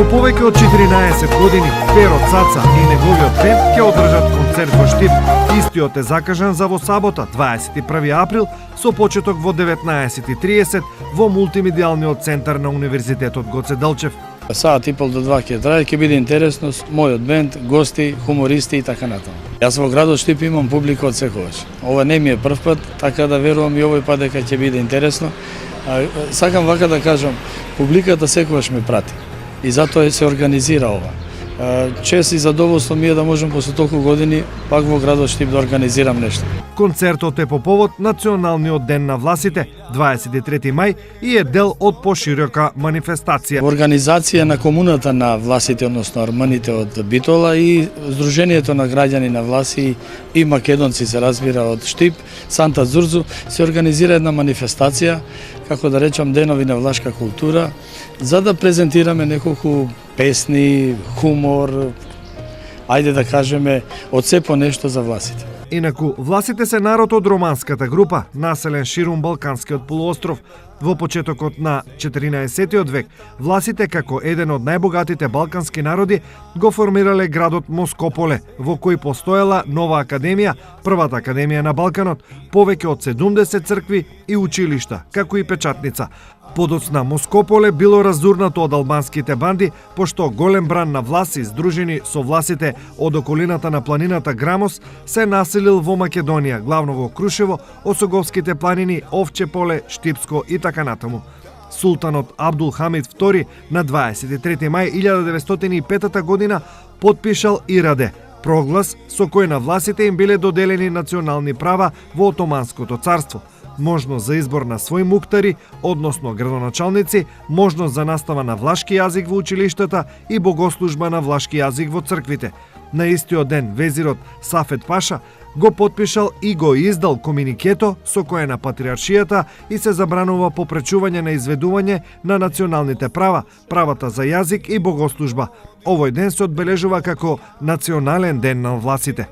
По повеќе од 14 години, Перо Цаца и неговиот бенд ќе одржат концерт во Штип. Истиот е закажан за во сабота, 21 април, со почеток во 19:30 во мултимедијалниот центар на Универзитетот Гоце Делчев. Саат и пол до 2 ќе трае, ќе биде интересно, мојот бенд, гости, хумористи и така натаму. Јас во градот Штип имам публика од секогаш. Ова не ми е прв пат, така да верувам и овој пат дека ќе биде интересно. Сакам вака да кажам, публиката секогаш ме прати и затоа се организира ова. Чест и задоволство ми е да можам после толку години пак во градот Штип да организирам нешто. Концертот е по повод Националниот ден на власите, 23 мај, и е дел од поширока манифестација. Организација на комуната на власите, односно арманите од Битола и Сдруженијето на граѓани на власи и македонци се разбира од Штип, Санта Зурзу, се организира една манифестација, како да речам, денови на влашка култура, за да презентираме неколку песни, хумор, ајде да кажеме, од се по нешто за власите. Инаку, власите се народ од романската група, населен ширум Балканскиот полуостров. Во почетокот на 14 век, власите како еден од најбогатите балкански народи го формирале градот Москополе, во кој постоела нова академија, првата академија на Балканот, повеќе од 70 цркви и училишта, како и печатница. Подоцна Москополе било разурнато од албанските банди, пошто голем бран на власи, здружени со власите од околината на планината Грамос, се населил во Македонија, главно во Крушево, Осоговските планини, Овче поле, Штипско и така натаму. Султанот Абдул Хамид II на 23 мај 1905 година потпишал Ираде, проглас со кој на власите им биле доделени национални права во Отоманското царство. Можност за избор на своји муктари, односно градоначалници, можност за настава на влашки јазик во училиштата и богослужба на влашки јазик во црквите. На истиот ден везирот Сафет Паша го потпишал и го издал комуникето со кое на патриаршијата и се забранува попречување на изведување на националните права, правата за јазик и богослужба. Овој ден се одбележува како Национален ден на власите.